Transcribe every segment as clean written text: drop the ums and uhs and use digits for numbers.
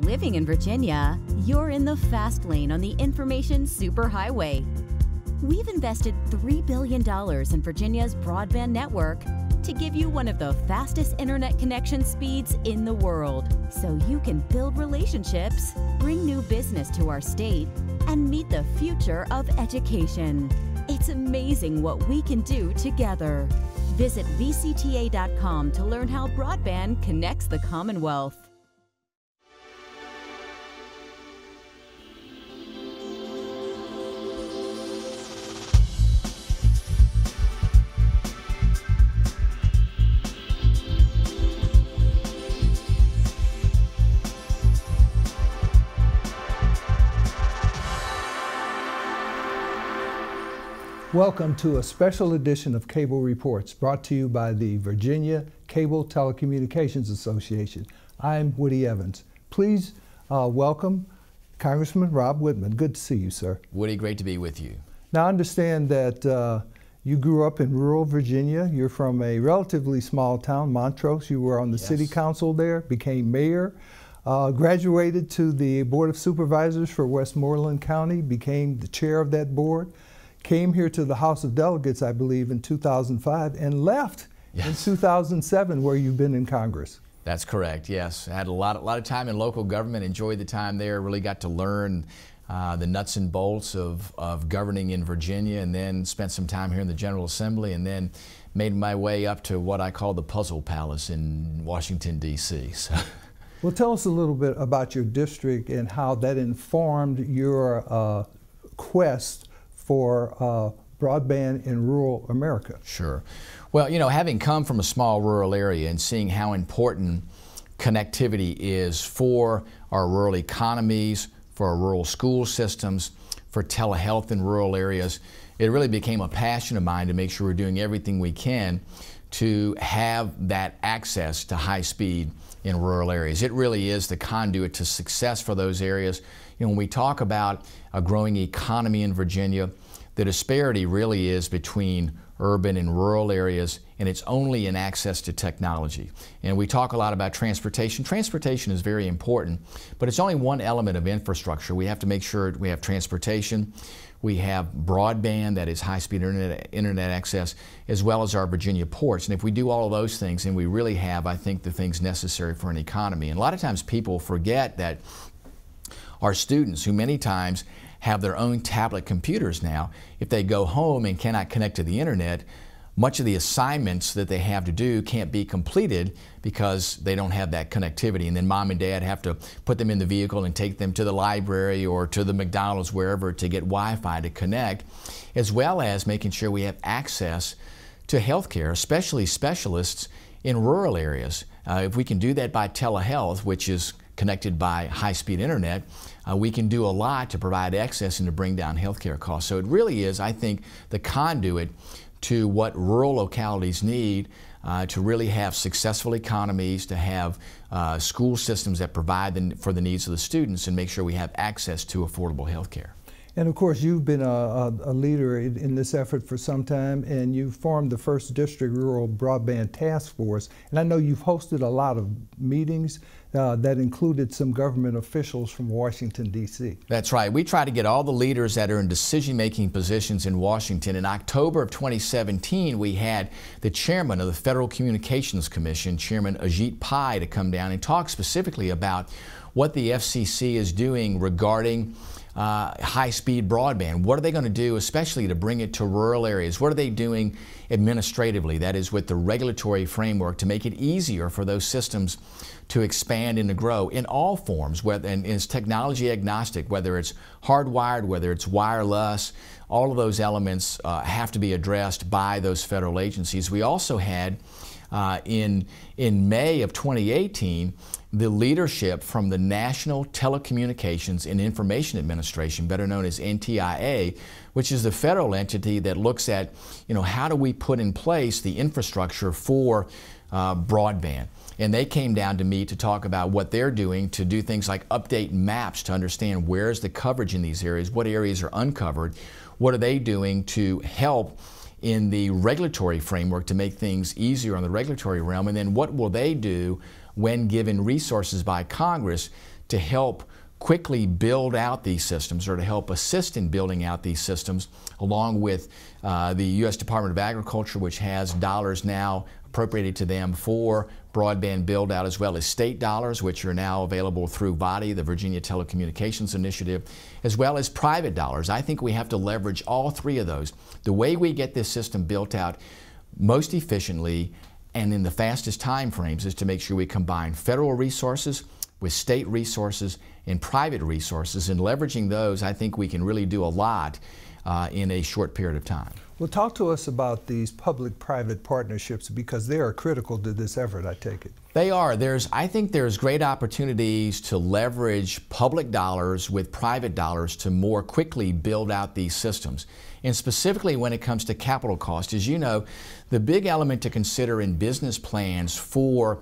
Living in Virginia, you're in the fast lane on the information superhighway. We've invested $3 billion in Virginia's broadband network to give you one of the fastest internet connection speeds in the world, so you can build relationships, bring new business to our state, and meet the future of education. It's amazing what we can do together. Visit VCTA.com to learn how broadband connects the Commonwealth. Welcome to a special edition of Cable Reports brought to you by the Virginia Cable Telecommunications Association. I'm Woody Evans. Please welcome Congressman Rob Wittman. Good to see you, sir. Woody, great to be with you. Now I understand that you grew up in rural Virginia. You're from a relatively small town, Montrose. You were on the city council there, became mayor, graduated to the Board of Supervisors for Westmoreland County, became the chair of that board. Came here to the House of Delegates, I believe, in 2005, and left in 2007, where you've been in Congress. That's correct, yes. I had a lot of time in local government, enjoyed the time there, really got to learn the nuts and bolts of governing in Virginia, and then spent some time here in the General Assembly, and then made my way up to what I call the Puzzle Palace in Washington, D.C. So. Well, tell us a little bit about your district and how that informed your quest for broadband in rural America. Sure. Well, you know, having come from a small rural area and seeing how important connectivity is for our rural economies, for our rural school systems, for telehealth in rural areas, it really became a passion of mine to make sure we're doing everything we can to have that access to high speed in rural areas. It really is the conduit to success for those areas. You know, when we talk about a growing economy in Virginia, the disparity really is between urban and rural areas, and it's only in access to technology. And we talk a lot about transportation. Transportation is very important, but it's only one element of infrastructure. We have to make sure we have transportation, we have broadband, that is high-speed internet access, as well as our Virginia ports. And if we do all of those things, then we really have, I think, the things necessary for an economy. And a lot of times people forget that our students, who many times have their own tablet computers now, if they go home and cannot connect to the internet, much of the assignments that they have to do can't be completed because they don't have that connectivity. And then mom and dad have to put them in the vehicle and take them to the library or to the McDonald's, wherever, to get Wi-Fi to connect, as well as making sure we have access to health care, especially specialists in rural areas. If we can do that by telehealth, which is connected by high-speed internet, we can do a lot to provide access and to bring down healthcare costs. So it really is, I think, the conduit to what rural localities need to really have successful economies, to have school systems that provide for the needs of the students and make sure we have access to affordable healthcare. And of course, you've been a leader in this effort for some time, and you formed the first district rural broadband task force. And I know you've hosted a lot of meetings that included some government officials from Washington, D.C. That's right. We try to get all the leaders that are in decision-making positions in Washington. In October of 2017, we had the chairman of the Federal Communications Commission, Chairman Ajit Pai, to come down and talk specifically about what the FCC is doing regarding high-speed broadband. What are they going to do, especially to bring it to rural areas? What are they doing administratively, that is with the regulatory framework, to make it easier for those systems to expand and to grow in all forms, and it's technology agnostic, whether it's hardwired, whether it's wireless. All of those elements have to be addressed by those federal agencies. We also had in May of 2018, the leadership from the National Telecommunications and Information Administration, better known as NTIA, which is the federal entity that looks at, how do we put in place the infrastructure for broadband. And they came down to me to talk about what they're doing to do things like update maps to understand where's the coverage in these areas, what areas are uncovered, what are they doing to help in the regulatory framework to make things easier on the regulatory realm, and then what will they do when given resources by Congress to help quickly build out these systems, or to help assist in building out these systems, along with the U.S. Department of Agriculture, which has dollars now appropriated to them for broadband build out, as well as state dollars, which are now available through VCTA, the Virginia Telecommunications Initiative, as well as private dollars. I think we have to leverage all three of those. The way we get this system built out most efficiently and in the fastest time frames is to make sure we combine federal resources with state resources and private resources, and leveraging those, I think we can really do a lot in a short period of time. Well, talk to us about these public-private partnerships, because they are critical to this effort, I take it. They are. I think there's great opportunities to leverage public dollars with private dollars to more quickly build out these systems. And specifically when it comes to capital cost, as you know, the big element to consider in business plans for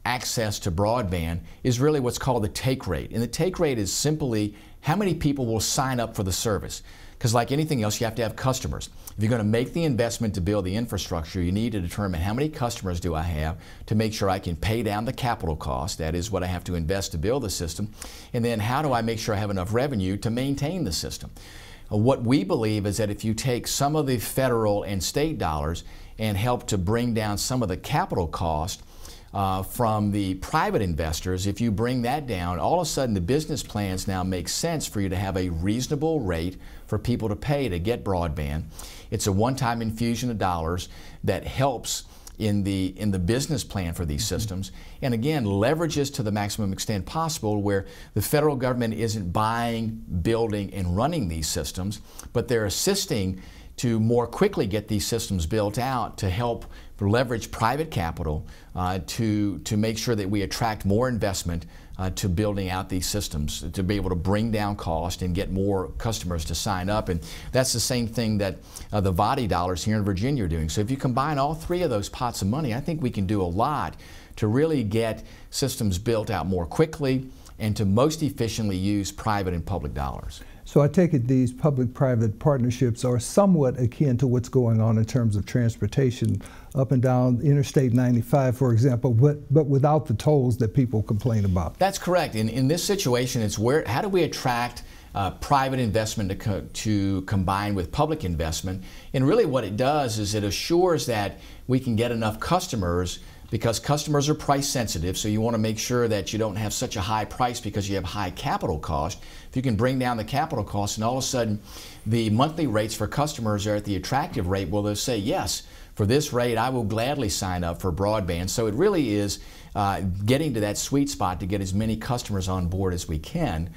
access to broadband is really what's called the take rate. And the take rate is simply how many people will sign up for the service. Because like anything else, you have to have customers. If you're going to make the investment to build the infrastructure, you need to determine how many customers do I have to make sure I can pay down the capital cost, that is what I have to invest to build the system, and then how do I make sure I have enough revenue to maintain the system. What we believe is that if you take some of the federal and state dollars and help to bring down some of the capital cost from the private investors, if you bring that down, all of a sudden the business plans now make sense for you to have a reasonable rate for people to pay to get broadband. It's a one-time infusion of dollars that helps in the business plan for these systems, and again leverages to the maximum extent possible, where the federal government isn't buying, building, and running these systems, but they're assisting to more quickly get these systems built out to help leverage private capital to make sure that we attract more investment to building out these systems, to be able to bring down cost and get more customers to sign up. And that's the same thing that the VCTA dollars here in Virginia are doing. So if you combine all three of those pots of money, I think we can do a lot to really get systems built out more quickly and to most efficiently use private and public dollars. So I take it these public-private partnerships are somewhat akin to what's going on in terms of transportation up and down Interstate 95, for example, but without the tolls that people complain about. That's correct. In this situation, it's how do we attract private investment to combine with public investment? And really what it does is it assures that we can get enough customers, because customers are price sensitive, so you want to make sure that you don't have such a high price because you have high capital cost. If you can bring down the capital cost and all of a sudden the monthly rates for customers are at the attractive rate, well, they'll say, yes, for this rate I will gladly sign up for broadband. So it really is getting to that sweet spot to get as many customers on board as we can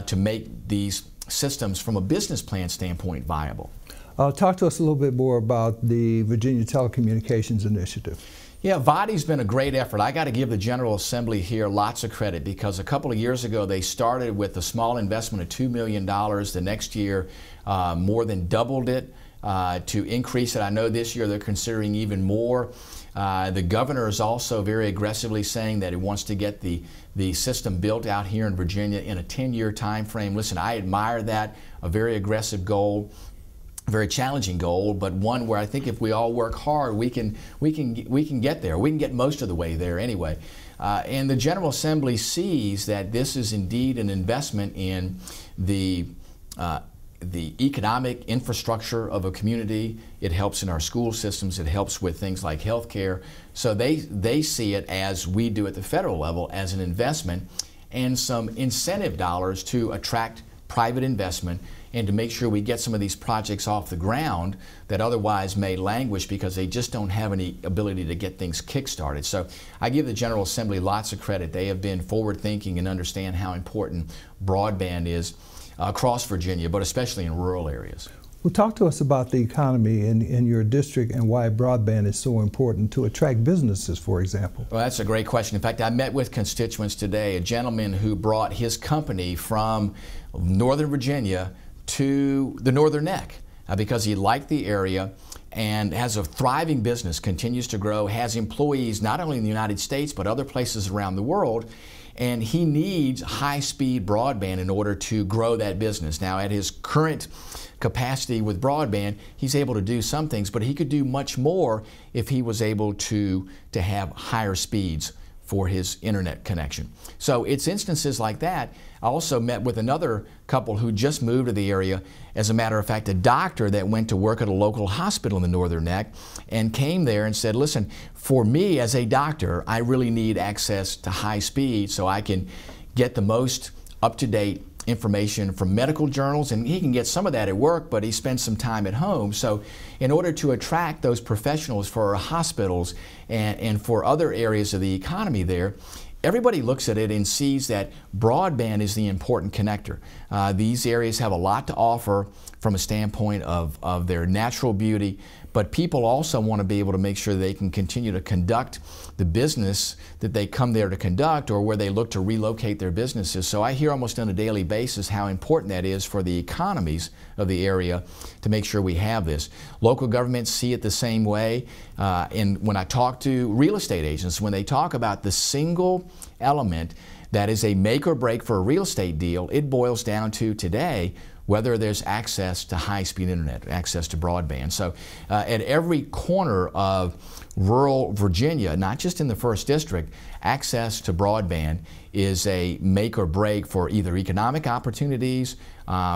to make these systems from a business plan standpoint viable. Talk to us a little bit more about the Virginia Telecommunications Initiative. Yeah, VCTA's been a great effort. I got to give the General Assembly here lots of credit, because a couple of years ago they started with a small investment of $2 million. The next year more than doubled it to increase it. I know this year they're considering even more. The governor is also very aggressively saying that he wants to get the system built out here in Virginia in a 10-year time frame. Listen, I admire that, a very aggressive goal. Very challenging goal, but one where I think if we all work hard, we can get there. We can get most of the way there anyway. And the General Assembly sees that this is indeed an investment in the economic infrastructure of a community. It helps in our school systems. It helps with things like health care. So they see it, as we do at the federal level, as an investment and some incentive dollars to attract private investment and to make sure we get some of these projects off the ground that otherwise may languish because they just don't have any ability to get things kick-started. So I give the General Assembly lots of credit. They have been forward-thinking and understand how important broadband is across Virginia, but especially in rural areas. Well, talk to us about the economy in your district and why broadband is so important to attract businesses, for example. Well, that's a great question. In fact, I met with constituents today, a gentleman who brought his company from Northern Virginia to the Northern Neck because he liked the area and has a thriving business, continues to grow, has employees not only in the United States but other places around the world, and he needs high-speed broadband in order to grow that business. Now, at his current capacity with broadband, he's able to do some things, but he could do much more if he was able to have higher speeds for his internet connection. So it's instances like that. I also met with another couple who just moved to the area. As a matter of fact, a doctor that went to work at a local hospital in the Northern Neck and came there and said, listen, for me as a doctor, I really need access to high speed so I can get the most up-to-date information from medical journals, and he can get some of that at work, but he spends some time at home. So in order to attract those professionals for our hospitals and for other areas of the economy there, everybody looks at it and sees that broadband is the important connector. These areas have a lot to offer from a standpoint of their natural beauty, but people also want to be able to make sure they can continue to conduct the business that they come there to conduct, or where they look to relocate their businesses. So I hear almost on a daily basis how important that is for the economies of the area to make sure we have this. Local governments see it the same way. And when I talk to real estate agents, when they talk about the single element that is a make or break for a real estate deal, it boils down to today whether there's access to high-speed internet, access to broadband. So at every corner of rural Virginia, not just in the 1st District, access to broadband is a make or break for either economic opportunities,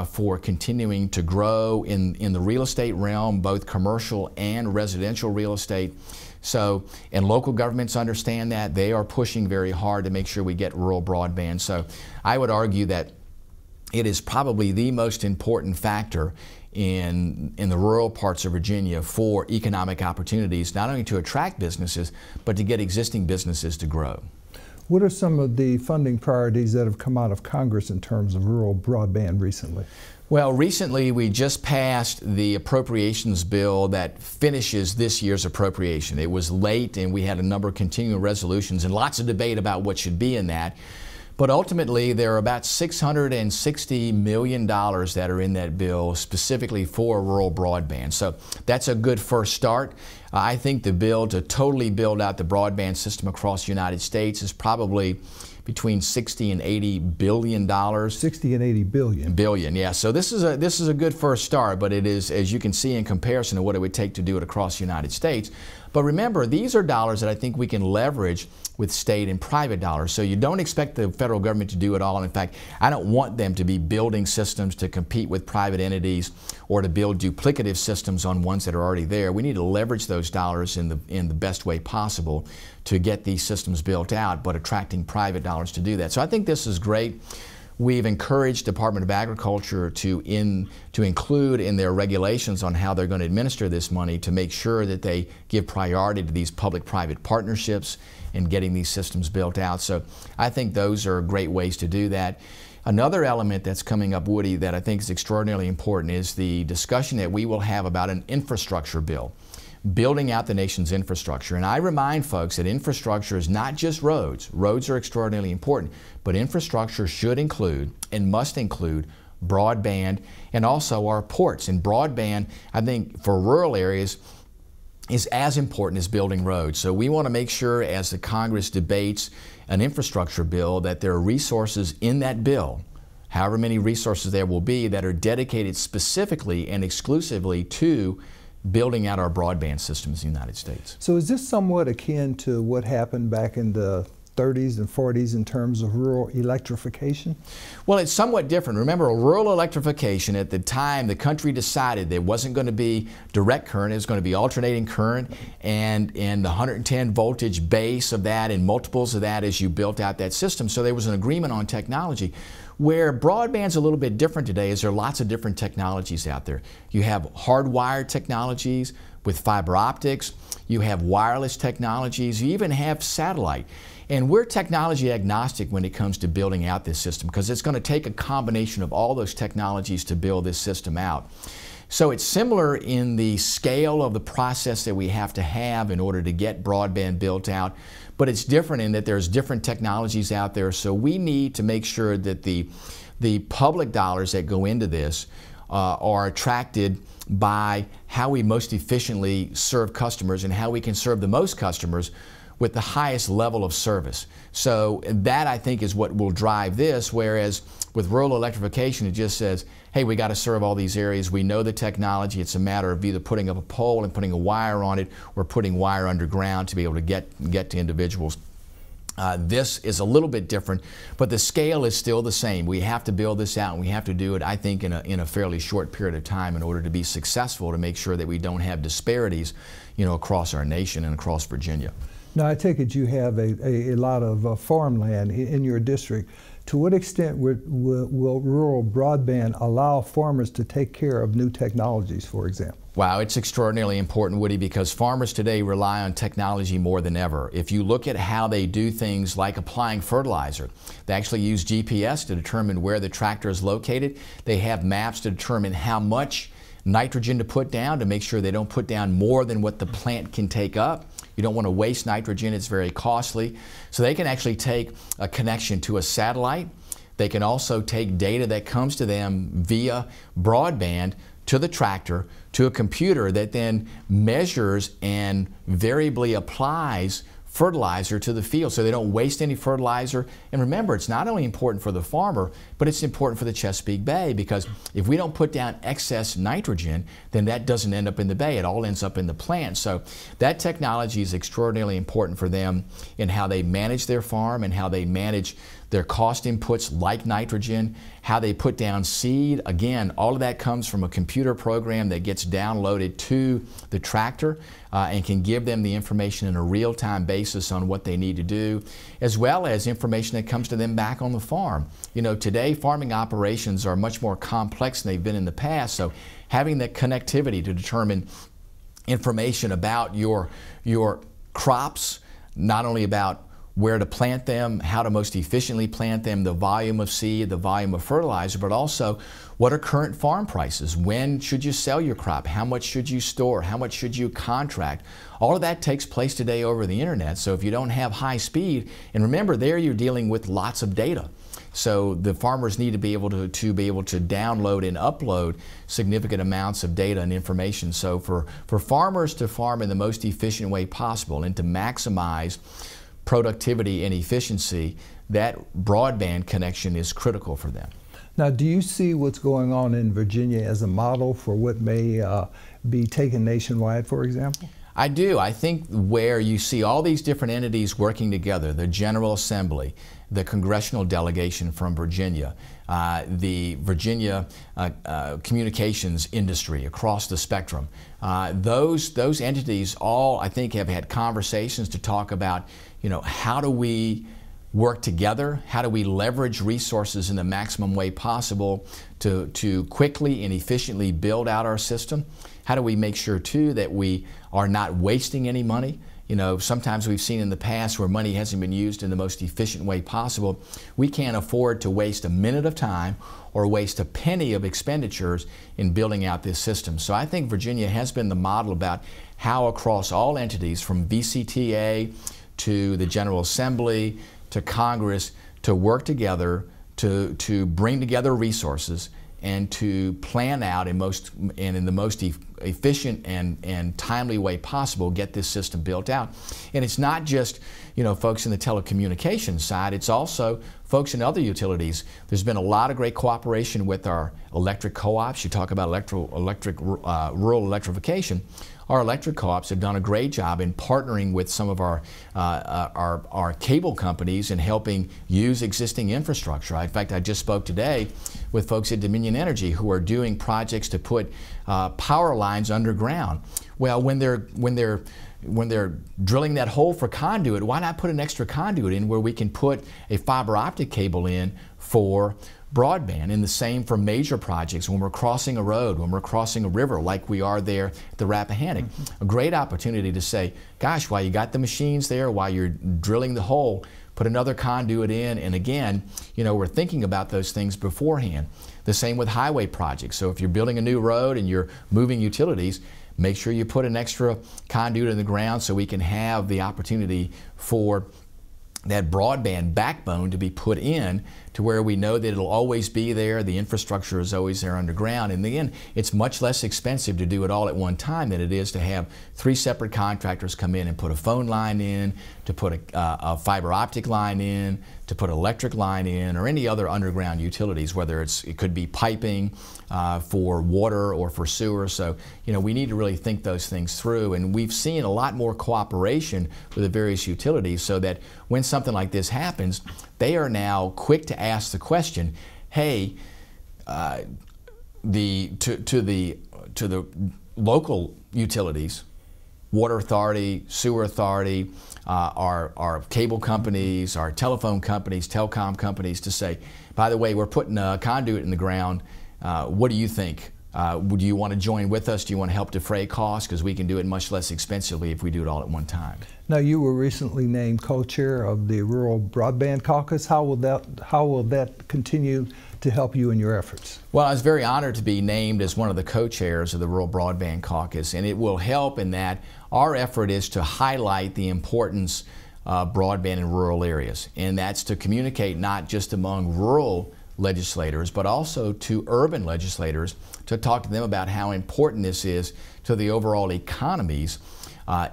for continuing to grow in the real estate realm, both commercial and residential real estate. So, and local governments understand that. They are pushing very hard to make sure we get rural broadband. So I would argue that it is probably the most important factor in the rural parts of Virginia for economic opportunities, not only to attract businesses, but to get existing businesses to grow. What are some of the funding priorities that have come out of Congress in terms of rural broadband recently? Well, recently we just passed the appropriations bill that finishes this year's appropriation. It was late and we had a number of continuing resolutions and lots of debate about what should be in that. But ultimately, there are about $660 million that are in that bill specifically for rural broadband. So that's a good first start. I think the bill to totally build out the broadband system across the United States is probably between 60 and 80 billion dollars. 60 and 80 billion. Billion, yeah. So this is a good first start, but it is, as you can see, in comparison to what it would take to do it across the United States. But remember, these are dollars that I think we can leverage with state and private dollars. So you don't expect the federal government to do it all. In fact, I don't want them to be building systems to compete with private entities or to build duplicative systems on ones that are already there. We need to leverage those dollars in the best way possible to get these systems built out, but attracting private dollars to do that. So I think this is great. We've encouraged Department of Agriculture to include in their regulations on how they're going to administer this money to make sure that they give priority to these public-private partnerships and getting these systems built out. So I think those are great ways to do that. Another element that's coming up, Woody, that I think is extraordinarily important is the discussion that we will have about an infrastructure bill, building out the nation's infrastructure. And I remind folks that infrastructure is not just roads. Roads are extraordinarily important, but infrastructure should include and must include broadband and also our ports. And broadband, I think, for rural areas is as important as building roads. So we want to make sure as the Congress debates an infrastructure bill that there are resources in that bill, however many resources there will be, that are dedicated specifically and exclusively to building out our broadband systems in the United States. So is this somewhat akin to what happened back in the 30s and 40s in terms of rural electrification? Well, it's somewhat different. Remember, rural electrification, at the time the country decided there wasn't going to be direct current, it was going to be alternating current and the 110 voltage base of that and multiples of that as you built out that system. So there was an agreement on technology. Where broadband's a little bit different today is there are lots of different technologies out there. You have hardwired technologies with fiber optics, you have wireless technologies, you even have satellite. And we're technology agnostic when it comes to building out this system because it's going to take a combination of all those technologies to build this system out. So it's similar in the scale of the process that we have to have in order to get broadband built out, but it's different in that there's different technologies out there. So we need to make sure that the public dollars that go into this are attracted by how we most efficiently serve customers and how we can serve the most customers with the highest level of service. So that, I think, is what will drive this, whereas with rural electrification it just says, hey, we got to serve all these areas, we know the technology, it's a matter of either putting up a pole and putting a wire on it or putting wire underground to be able to get to individuals. This is a little bit different, but the scale is still the same. We have to build this out, and we have to do it, I think, in a fairly short period of time in order to be successful, to make sure that we don't have disparities, across our nation and across Virginia. Now, I take it you have a lot of farmland in your district. To what extent will rural broadband allow farmers to take care of new technologies, for example? Wow, it's extraordinarily important, Woody, because farmers today rely on technology more than ever. If you look at how they do things like applying fertilizer, they actually use GPS to determine where the tractor is located. They have maps to determine how much nitrogen to put down to make sure they don't put down more than what the plant can take up. You don't want to waste nitrogen, it's very costly. So they can actually take a connection to a satellite. They can also take data that comes to them via broadband to the tractor, to a computer that then measures and variably applies fertilizer to the field so they don't waste any fertilizer. And remember, it's not only important for the farmer, but it's important for the Chesapeake Bay, because if we don't put down excess nitrogen, then that doesn't end up in the bay. It all ends up in the plant. So that technology is extraordinarily important for them in how they manage their farm and how they manage their cost inputs like nitrogen, how they put down seed. Again, all of that comes from a computer program that gets downloaded to the tractor and can give them the information in a real-time basis on what they need to do, as well as information that comes to them back on the farm. Today farming operations are much more complex than they've been in the past, so having that connectivity to determine information about your crops, not only about where to plant them, how to most efficiently plant them, the volume of seed, the volume of fertilizer, but also what are current farm prices? When should you sell your crop? How much should you store? How much should you contract? All of that takes place today over the internet. So if you don't have high speed, and remember there you're dealing with lots of data. So the farmers need to be able to download and upload significant amounts of data and information. So for farmers to farm in the most efficient way possible and to maximize productivity and efficiency, that broadband connection is critical for them. Now, do you see what's going on in Virginia as a model for what may be taken nationwide, for example? I do. I think where you see all these different entities working together, the General Assembly, the congressional delegation from Virginia, the Virginia communications industry across the spectrum, those entities all, I think, have had conversations to talk about, how do we work together? How do we leverage resources in the maximum way possible to quickly and efficiently build out our system? How do we make sure, too, that we are not wasting any money? Sometimes we've seen in the past where money hasn't been used in the most efficient way possible. We can't afford to waste a minute of time or waste a penny of expenditures in building out this system. So I think Virginia has been the model about how across all entities, from VCTA to the General Assembly to Congress, to work together to bring together resources and to plan out in the most efficient and timely way possible, get this system built out. And it's not just folks in the telecommunications side, it's also folks in other utilities. There's been a lot of great cooperation with our electric co-ops. You talk about rural electrification. Our electric co-ops have done a great job in partnering with some of our cable companies and helping use existing infrastructure. In fact, I just spoke today with folks at Dominion Energy who are doing projects to put power lines underground. Well, when they're drilling that hole for conduit, why not put an extra conduit in where we can put a fiber optic cable in for broadband? And the same for major projects when we're crossing a road, when we're crossing a river like we are there at the Rappahannock. A great opportunity to say, gosh, while you got the machines there, while you're drilling the hole, put another conduit in. And again, we're thinking about those things beforehand. The same with highway projects. So if you're building a new road and you're moving utilities, make sure you put an extra conduit in the ground so we can have the opportunity for that broadband backbone to be put in to where we know that it'll always be there, the infrastructure is always there underground. And again, it's much less expensive to do it all at one time than it is to have 3 separate contractors come in and put a phone line in, to put a fiber optic line in, to put electric line in, or any other underground utilities, whether it could be piping for water or for sewer. So, we need to really think those things through, and we've seen a lot more cooperation with the various utilities so that when something like this happens, they are now quick to ask the question, hey, to the local utilities, water authority, sewer authority, our cable companies, our telephone companies, telecom companies, to say, by the way, we're putting a conduit in the ground. What do you think? Do you want to join with us? Do you want to help defray costs? Because we can do it much less expensively if we do it all at one time. Now, you were recently named co-chair of the Rural Broadband Caucus. How will that continue to help you in your efforts? Well, I was very honored to be named as one of the co-chairs of the Rural Broadband Caucus, and it will help in that our effort is to highlight the importance of broadband in rural areas, and that's to communicate not just among rural legislators, but also to urban legislators, to talk to them about how important this is to the overall economies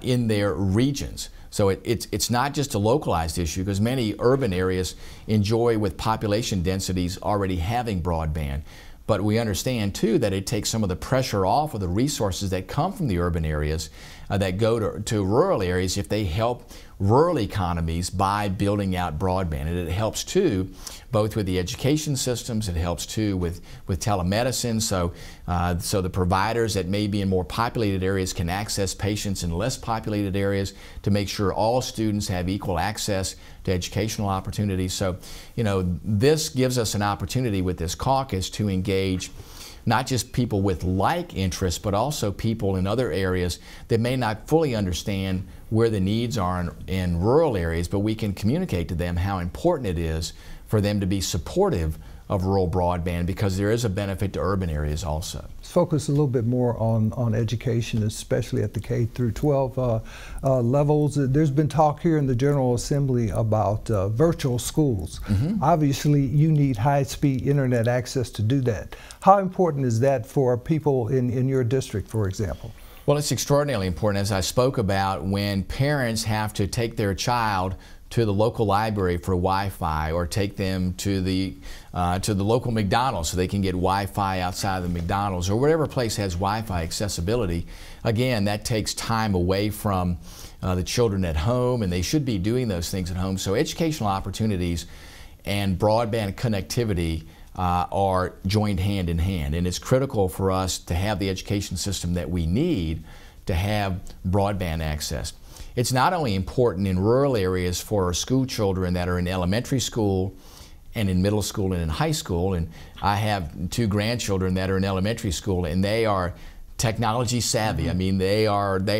in their regions. So it's not just a localized issue, because many urban areas enjoy, with population densities, already having broadband. But we understand too that it takes some of the pressure off of the resources that come from the urban areas that go to rural areas if they help rural economies by building out broadband. And it helps too, both with the education systems, it helps too with telemedicine, so the providers that may be in more populated areas can access patients in less populated areas to make sure all students have equal access to educational opportunities. So, this gives us an opportunity with this caucus to engage not just people with like interests, but also people in other areas that may not fully understand where the needs are in rural areas, but we can communicate to them how important it is for them to be supportive of rural broadband, because there is a benefit to urban areas also. Let's focus a little bit more on education, especially at the K through 12 levels. There's been talk here in the General Assembly about virtual schools. Mm-hmm. Obviously, you need high-speed internet access to do that. How important is that for people in your district, for example? Well, it's extraordinarily important, as I spoke about, when parents have to take their child to the local library for Wi-Fi, or take them to the local McDonald's so they can get Wi-Fi outside of the McDonald's, or whatever place has Wi-Fi accessibility. Again, that takes time away from the children at home, and they should be doing those things at home. So educational opportunities and broadband connectivity are joined hand in hand, and it's critical for us to have the education system that we need to have broadband access. It's not only important in rural areas for our school children that are in elementary school and in middle school and in high school, and I have 2 grandchildren that are in elementary school, and they are technology savvy. Mm-hmm. I mean, they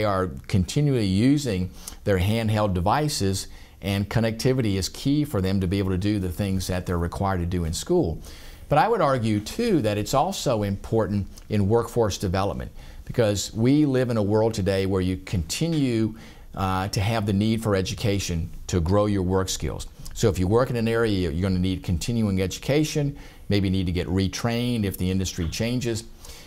are continually using their handheld devices, and connectivity is key for them to be able to do the things that they're required to do in school. But I would argue too that it's also important in workforce development, because we live in a world today where you continue to have the need for education to grow your work skills. So if you work in an area, you're going to need continuing education, maybe need to get retrained if the industry changes.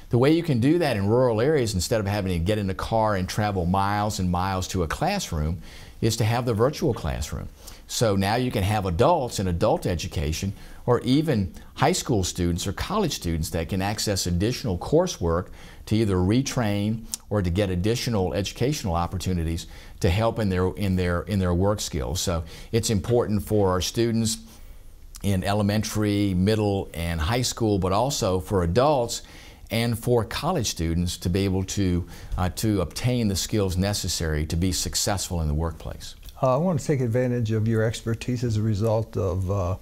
The way you can do that in rural areas, instead of having to get in a car and travel miles and miles to a classroom, is to have the virtual classroom. So now you can have adults in adult education, or even high school students or college students that can access additional coursework to either retrain or to get additional educational opportunities to help in their work skills. So it's important for our students in elementary, middle, and high school, but also for adults and for college students to be able to obtain the skills necessary to be successful in the workplace. I want to take advantage of your expertise as a result of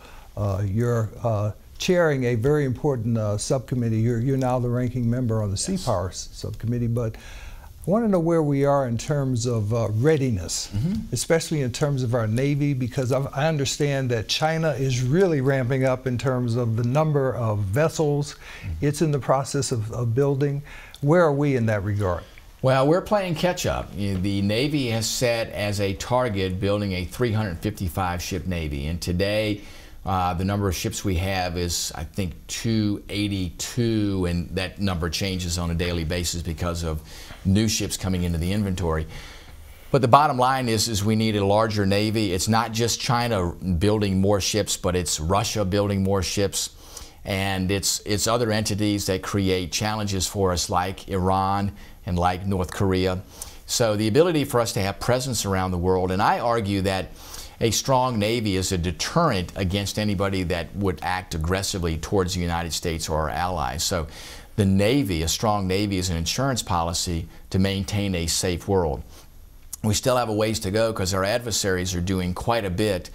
your chairing a very important subcommittee. You're now the ranking member on the C-Power subcommittee, but I want to know where we are in terms of readiness, mm-hmm. especially in terms of our Navy, because I understand that China is really ramping up in terms of the number of vessels mm-hmm. it's in the process of building. Where are we in that regard? Well, we're playing catch up. The Navy has set as a target building a 355 ship Navy, and today the number of ships we have is, I think, 282, and that number changes on a daily basis because of new ships coming into the inventory. But the bottom line is we need a larger Navy. It's not just China building more ships, but it's Russia building more ships. And it's other entities that create challenges for us, like Iran and like North Korea. So the ability for us to have presence around the world, and I argue that a strong Navy is a deterrent against anybody that would act aggressively towards the United States or our allies. So the Navy, a strong Navy, is an insurance policy to maintain a safe world. We still have a ways to go because our adversaries are doing quite a bit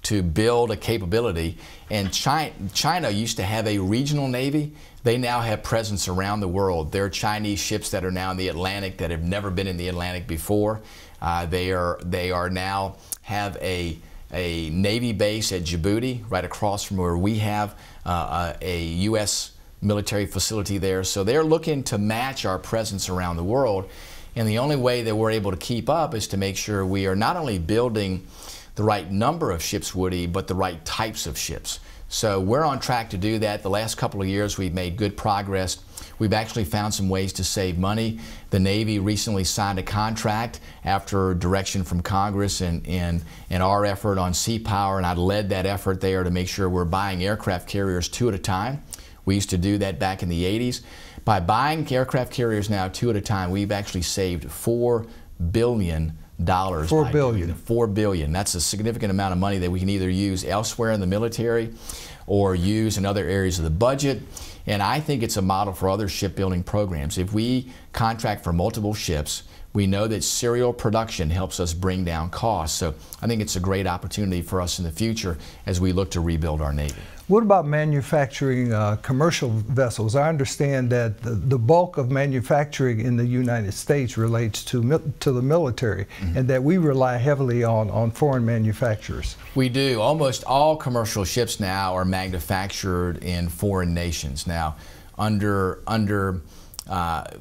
to build a capability. And China used to have a regional Navy. They now have presence around the world. There are Chinese ships that are now in the Atlantic that have never been in the Atlantic before. They are now have a Navy base at Djibouti, right across from where we have a U.S. military facility there. So they're looking to match our presence around the world. And the only way that we're able to keep up is to make sure we are not only building the right number of ships, Woody, but the right types of ships. So we're on track to do that. The last couple of years we've made good progress. We've actually found some ways to save money. The Navy recently signed a contract after direction from Congress and our effort on sea power, and I led that effort there to make sure we're buying aircraft carriers 2 at a time. We used to do that back in the 80s. By buying aircraft carriers now 2 at a time, we've actually saved $4 billion. $4 billion. $4 billion. That's a significant amount of money that we can either use elsewhere in the military or use in other areas of the budget. And I think it's a model for other shipbuilding programs. If we contract for multiple ships, we know that serial production helps us bring down costs. So I think it's a great opportunity for us in the future as we look to rebuild our Navy. What about manufacturing commercial vessels? I understand that the bulk of manufacturing in the United States relates to the military, and that we rely heavily on foreign manufacturers. We do. Almost all commercial ships now are manufactured in foreign nations. Now, under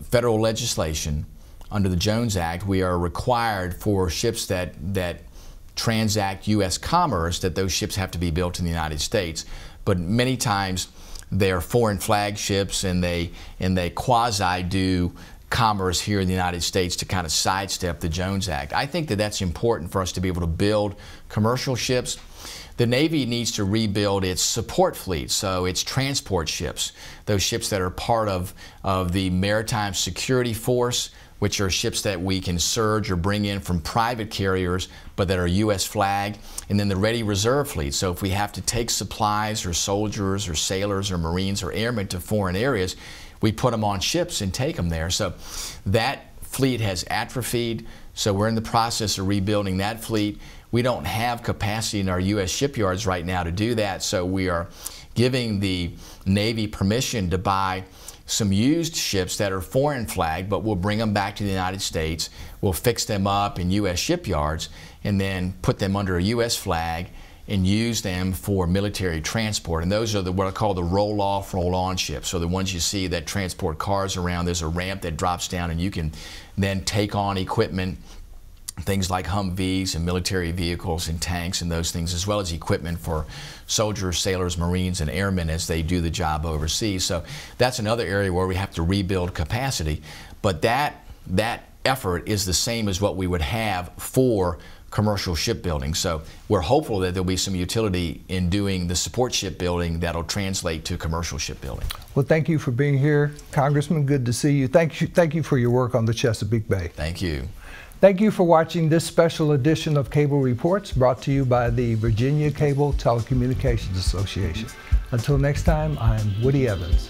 federal legislation, under the Jones Act, we are required for ships that transact U.S. commerce that those ships have to be built in the United States. But many times they're foreign flag ships and they quasi do commerce here in the United States to kind of sidestep the Jones Act. I think that that's important for us to be able to build commercial ships. The Navy needs to rebuild its support fleet, so its transport ships, those ships that are part of the Maritime Security Force, which are ships that we can surge or bring in from private carriers, but that are U.S. flag, and then the ready reserve fleet. So if we have to take supplies or soldiers or sailors or Marines or airmen to foreign areas, we put them on ships and take them there. So that fleet has atrophied, so we're in the process of rebuilding that fleet. We don't have capacity in our U.S. shipyards right now to do that, so we are giving the Navy permission to buy some used ships that are foreign flag, but we'll bring them back to the United States. We'll fix them up in U.S. shipyards and then put them under a U.S. flag and use them for military transport. And those are what I call the roll-off, roll-on ships. So the ones you see that transport cars around, there's a ramp that drops down and you can then take on equipment, things like Humvees and military vehicles and tanks and those things, as well as equipment for soldiers, sailors, Marines, and airmen as they do the job overseas. So that's another area where we have to rebuild capacity. But that effort is the same as what we would have for commercial shipbuilding. So we're hopeful that there'll be some utility in doing the support shipbuilding that'll translate to commercial shipbuilding. Well, thank you for being here, Congressman. Good to see you. Thank you for your work on the Chesapeake Bay. Thank you. Thank you for watching this special edition of Cable Reports, brought to you by the Virginia Cable Telecommunications Association. Until next time, I'm Woody Evans.